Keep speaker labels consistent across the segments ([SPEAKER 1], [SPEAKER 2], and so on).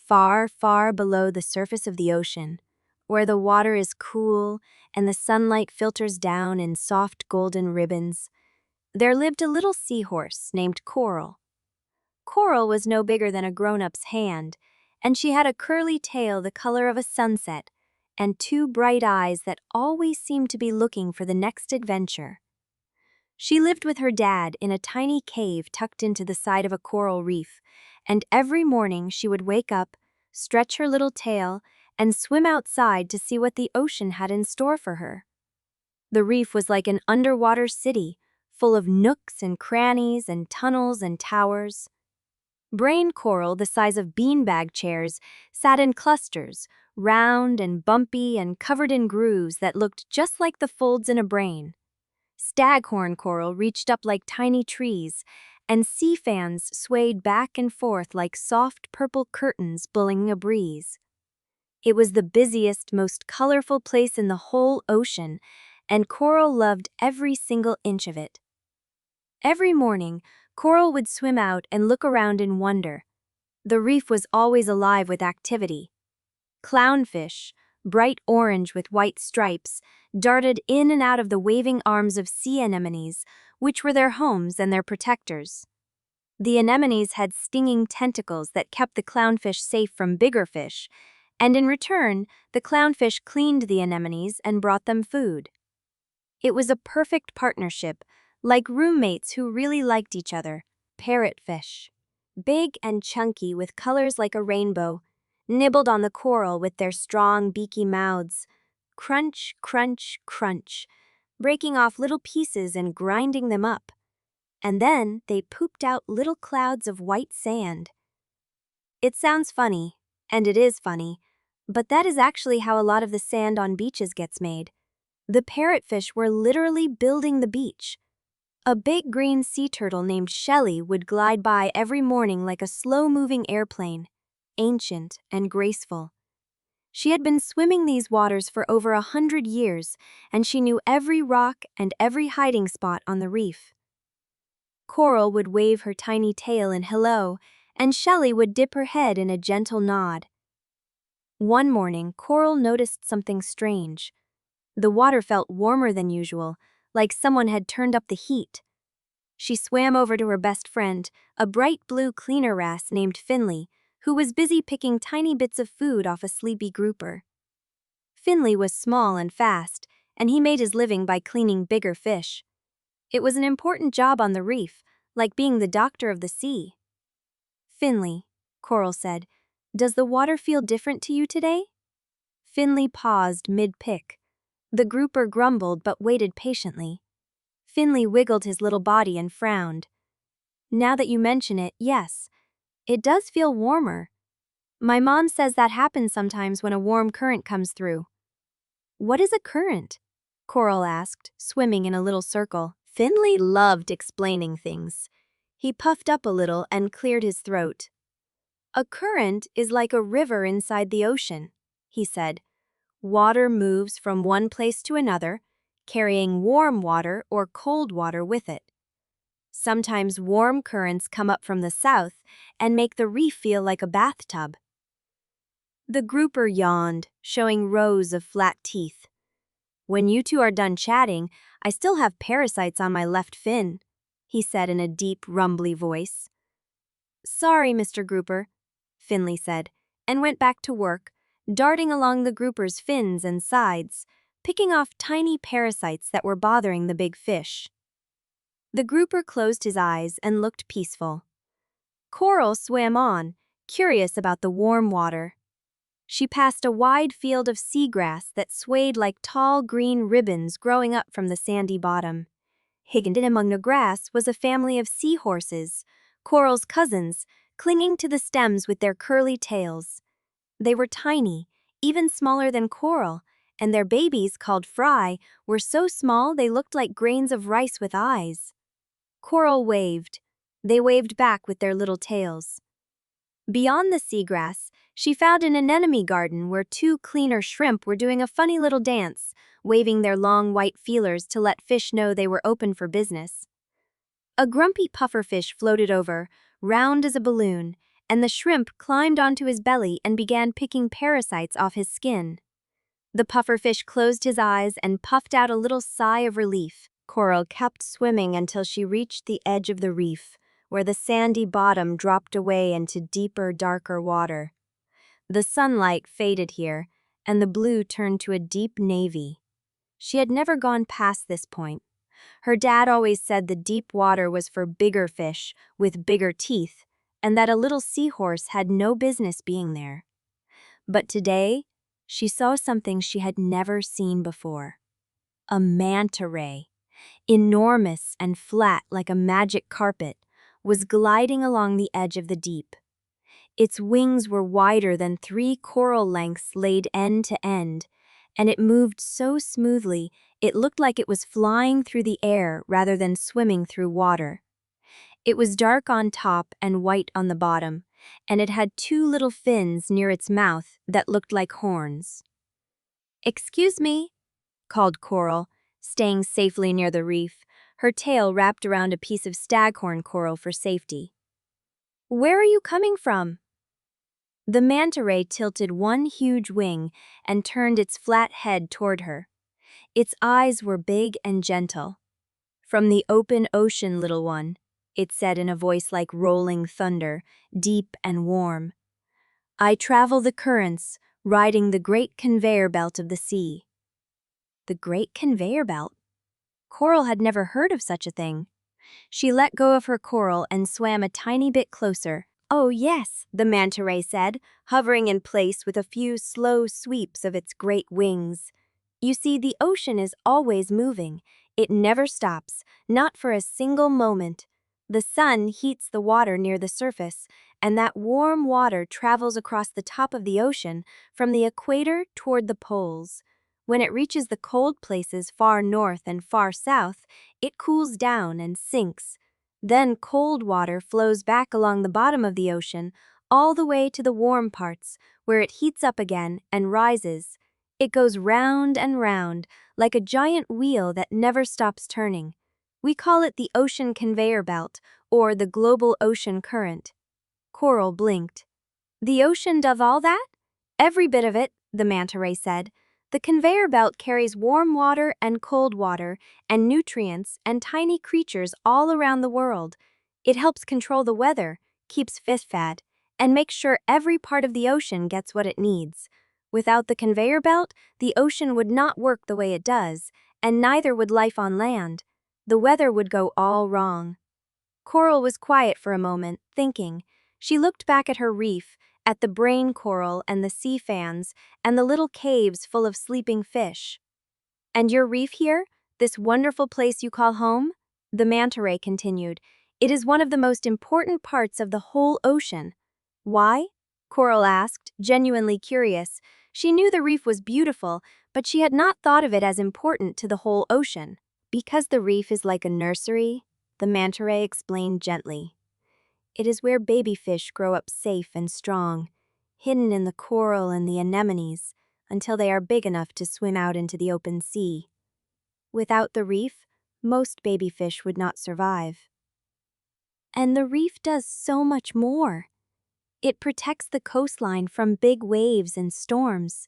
[SPEAKER 1] far, far below the surface of the ocean, where the water is cool and the sunlight filters down in soft golden ribbons, there lived a little seahorse named Coral. Coral was no bigger than a grown-up's hand, and she had a curly tail the color of a sunset and two bright eyes that always seemed to be looking for the next adventure. She lived with her dad in a tiny cave tucked into the side of a coral reef, and every morning she would wake up, stretch her little tail, and swim outside to see what the ocean had in store for her. The reef was like an underwater city, full of nooks and crannies and tunnels and towers. Brain coral the size of beanbag chairs sat in clusters, round and bumpy and covered in grooves that looked just like the folds in a brain. Staghorn coral reached up like tiny trees, and sea fans swayed back and forth like soft purple curtains blowing a breeze. It was the busiest, most colorful place in the whole ocean, and Coral loved every single inch of it. Every morning, Coral would swim out and look around in wonder. The reef was always alive with activity. Clownfish, bright orange with white stripes, darted in and out of the waving arms of sea anemones, which were their homes and their protectors. The anemones had stinging tentacles that kept the clownfish safe from bigger fish, and in return, the clownfish cleaned the anemones and brought them food. It was a perfect partnership, like roommates who really liked each other. Parrotfish, big and chunky with colors like a rainbow, nibbled on the coral with their strong, beaky mouths. Crunch, crunch, crunch, breaking off little pieces and grinding them up. And then they pooped out little clouds of white sand. It sounds funny, and it is funny, but that is actually how a lot of the sand on beaches gets made. The parrotfish were literally building the beach. A big green sea turtle named Shelly would glide by every morning like a slow-moving airplane, ancient and graceful. She had been swimming these waters for over 100 years, and she knew every rock and every hiding spot on the reef. Coral would wave her tiny tail in hello, and Shelly would dip her head in a gentle nod. One morning, Coral noticed something strange. The water felt warmer than usual, like someone had turned up the heat. She swam over to her best friend, a bright blue cleaner wrasse named Finley, who was busy picking tiny bits of food off a sleepy grouper. Finley was small and fast, and he made his living by cleaning bigger fish. It was an important job on the reef, like being the doctor of the sea. "Finley," Coral said, "does the water feel different to you today?" Finley paused mid-pick. The grouper grumbled but waited patiently. Finley wiggled his little body and frowned. "Now that you mention it, yes. It does feel warmer. My mom says that happens sometimes when a warm current comes through." "What is a current?" Coral asked, swimming in a little circle. Finley loved explaining things. He puffed up a little and cleared his throat. "A current is like a river inside the ocean," he said. "Water moves from one place to another, carrying warm water or cold water with it. Sometimes warm currents come up from the south and make the reef feel like a bathtub." The grouper yawned, showing rows of flat teeth. "When you two are done chatting, I still have parasites on my left fin," he said in a deep, rumbly voice. "Sorry, Mr. Grouper," Finley said, and went back to work, darting along the grouper's fins and sides, picking off tiny parasites that were bothering the big fish. The grouper closed his eyes and looked peaceful. Coral swam on, curious about the warm water. She passed a wide field of seagrass that swayed like tall green ribbons growing up from the sandy bottom. Hidden among the grass was a family of seahorses, Coral's cousins, clinging to the stems with their curly tails. They were tiny, even smaller than Coral, and their babies, called fry, were so small they looked like grains of rice with eyes. Coral waved. They waved back with their little tails. Beyond the seagrass, she found an anemone garden where two cleaner shrimp were doing a funny little dance, waving their long white feelers to let fish know they were open for business. A grumpy pufferfish floated over, round as a balloon, and the shrimp climbed onto his belly and began picking parasites off his skin. The pufferfish closed his eyes and puffed out a little sigh of relief. Coral kept swimming until she reached the edge of the reef, where the sandy bottom dropped away into deeper, darker water. The sunlight faded here, and the blue turned to a deep navy. She had never gone past this point. Her dad always said the deep water was for bigger fish with bigger teeth, and that a little seahorse had no business being there. But today, she saw something she had never seen before. A manta ray, enormous and flat like a magic carpet, was gliding along the edge of the deep. Its wings were wider than 3 coral lengths laid end to end, and it moved so smoothly it looked like it was flying through the air rather than swimming through water. It was dark on top and white on the bottom, and it had 2 little fins near its mouth that looked like horns. "Excuse me," called Coral, staying safely near the reef, her tail wrapped around a piece of staghorn coral for safety. "Where are you coming from?" The manta ray tilted one huge wing and turned its flat head toward her. Its eyes were big and gentle. "From the open ocean, little one," it said in a voice like rolling thunder, deep and warm. "I travel the currents, riding the great conveyor belt of the sea." The great conveyor belt? Coral had never heard of such a thing. She let go of her coral and swam a tiny bit closer. "Oh yes," the manta ray said, hovering in place with a few slow sweeps of its great wings. "You see, the ocean is always moving. It never stops, not for a single moment. The sun heats the water near the surface, and that warm water travels across the top of the ocean from the equator toward the poles. When it reaches the cold places far north and far south, it cools down and sinks. Then cold water flows back along the bottom of the ocean, all the way to the warm parts, where it heats up again and rises. It goes round and round, like a giant wheel that never stops turning. We call it the ocean conveyor belt, or the global ocean current." Coral blinked. "The ocean does all that?" "Every bit of it," the manta ray said. "The conveyor belt carries warm water and cold water and nutrients and tiny creatures all around the world. It helps control the weather, keeps fish fed, and makes sure every part of the ocean gets what it needs. Without the conveyor belt, the ocean would not work the way it does, and neither would life on land. The weather would go all wrong." Coral was quiet for a moment, thinking. She looked back at her reef, at the brain coral and the sea fans, and the little caves full of sleeping fish. "And your reef here, this wonderful place you call home?" the manta ray continued. "It is one of the most important parts of the whole ocean." "Why?" Coral asked, genuinely curious. She knew the reef was beautiful, but she had not thought of it as important to the whole ocean. "Because the reef is like a nursery," the manta ray explained gently. "It is where baby fish grow up safe and strong, hidden in the coral and the anemones, until they are big enough to swim out into the open sea. Without the reef, most baby fish would not survive." "And the reef does so much more. It protects the coastline from big waves and storms.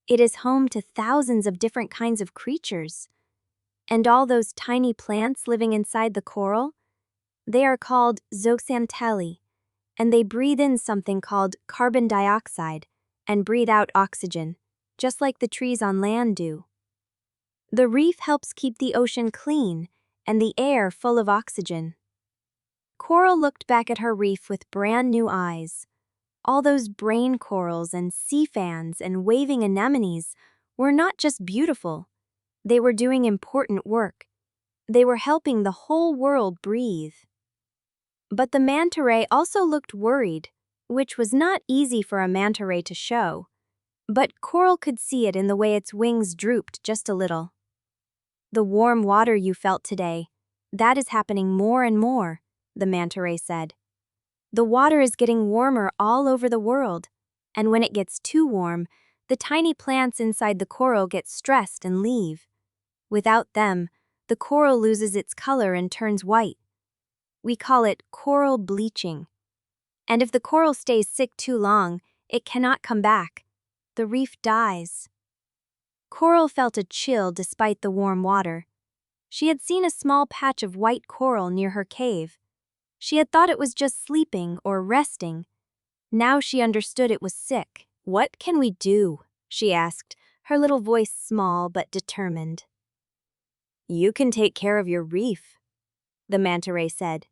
[SPEAKER 1] It is home to thousands of different kinds of creatures. And all those tiny plants living inside the coral? They are called zooxanthellae, and they breathe in something called carbon dioxide and breathe out oxygen, just like the trees on land do. The reef helps keep the ocean clean and the air full of oxygen." Coral looked back at her reef with brand new eyes. All those brain corals and sea fans and waving anemones were not just beautiful. They were doing important work. They were helping the whole world breathe. But the manta ray also looked worried, which was not easy for a manta ray to show. But Coral could see it in the way its wings drooped just a little. "The warm water you felt today, that is happening more and more," the manta ray said. "The water is getting warmer all over the world, and when it gets too warm, the tiny plants inside the coral get stressed and leave. Without them, the coral loses its color and turns white. We call it coral bleaching." And if the coral stays sick too long, it cannot come back. The reef dies. Coral felt a chill despite the warm water. She had seen a small patch of white coral near her cave. She had thought it was just sleeping or resting. Now she understood it was sick. "What can we do?" she asked, her little voice small but determined. "You can take care of your reef," the manta ray said.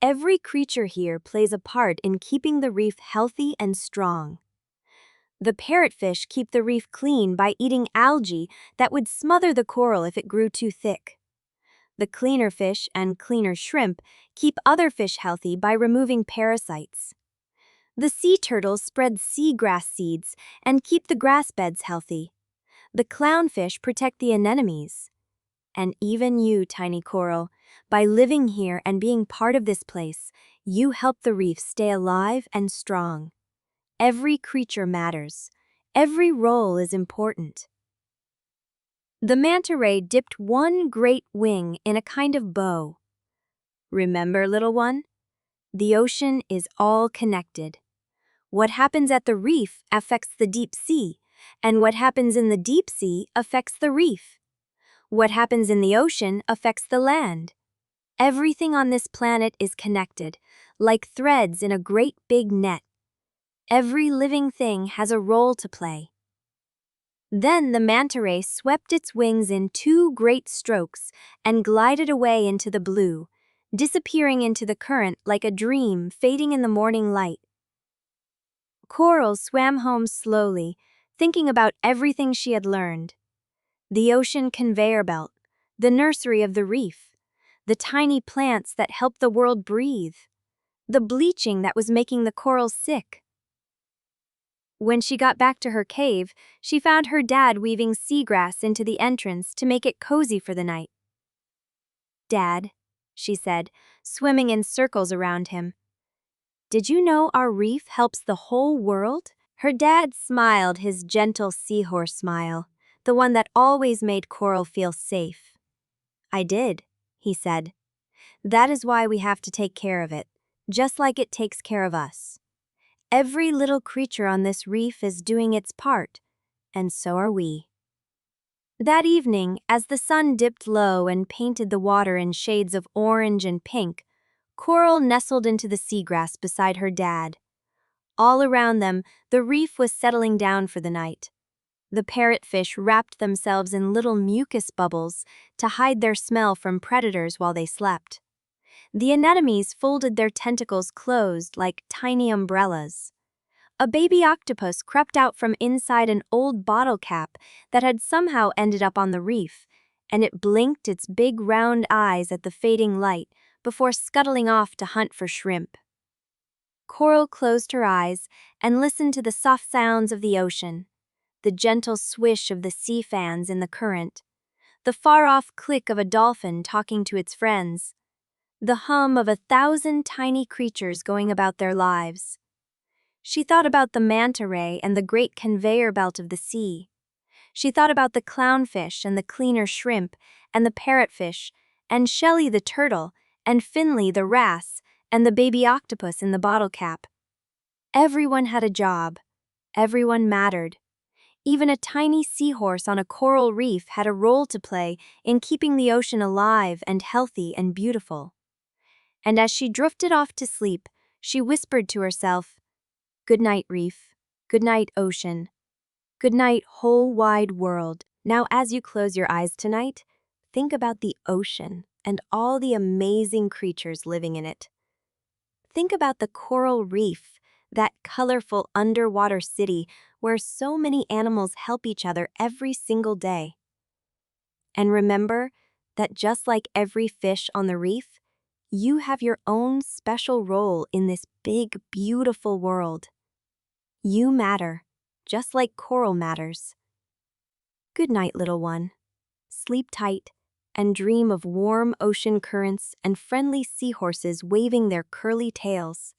[SPEAKER 1] "Every creature here plays a part in keeping the reef healthy and strong. The parrotfish keep the reef clean by eating algae that would smother the coral if it grew too thick. The cleaner fish and cleaner shrimp keep other fish healthy by removing parasites. The sea turtles spread seagrass seeds and keep the grass beds healthy. The clownfish protect the anemones. And even you, tiny coral, by living here and being part of this place, you help the reef stay alive and strong. Every creature matters. Every role is important." The manta ray dipped one great wing in a kind of bow. "Remember, little one? The ocean is all connected. What happens at the reef affects the deep sea, and what happens in the deep sea affects the reef. What happens in the ocean affects the land. Everything on this planet is connected, like threads in a great big net. Every living thing has a role to play." Then the manta ray swept its wings in 2 great strokes and glided away into the blue, disappearing into the current like a dream fading in the morning light. Coral swam home slowly, thinking about everything she had learned. The ocean conveyor belt, the nursery of the reef, the tiny plants that help the world breathe, the bleaching that was making the corals sick. When she got back to her cave, she found her dad weaving seagrass into the entrance to make it cozy for the night. "Dad," she said, swimming in circles around him, "did you know our reef helps the whole world?" Her dad smiled his gentle seahorse smile, the one that always made Coral feel safe. "I did," he said. "That is why we have to take care of it, just like it takes care of us. Every little creature on this reef is doing its part, and so are we." That evening, as the sun dipped low and painted the water in shades of orange and pink, Coral nestled into the seagrass beside her dad. All around them, the reef was settling down for the night. The parrotfish wrapped themselves in little mucus bubbles to hide their smell from predators while they slept. The anemones folded their tentacles closed like tiny umbrellas. A baby octopus crept out from inside an old bottle cap that had somehow ended up on the reef, and it blinked its big round eyes at the fading light before scuttling off to hunt for shrimp. Coral closed her eyes and listened to the soft sounds of the ocean, the gentle swish of the sea fans in the current, the far-off click of a dolphin talking to its friends, the hum of 1,000 tiny creatures going about their lives. She thought about the manta ray and the great conveyor belt of the sea. She thought about the clownfish and the cleaner shrimp and the parrotfish and Shelly the turtle and Finley the wrasse and the baby octopus in the bottle cap. Everyone had a job. Everyone mattered. Even a tiny seahorse on a coral reef had a role to play in keeping the ocean alive and healthy and beautiful. And as she drifted off to sleep, she whispered to herself, "Good night, reef. Good night, ocean. Good night, whole wide world." Now, as you close your eyes tonight, think about the ocean and all the amazing creatures living in it. Think about the coral reef, that colorful underwater city where so many animals help each other every single day. And remember that just like every fish on the reef, you have your own special role in this big, beautiful world. You matter, just like coral matters. Good night, little one. Sleep tight and dream of warm ocean currents and friendly seahorses waving their curly tails.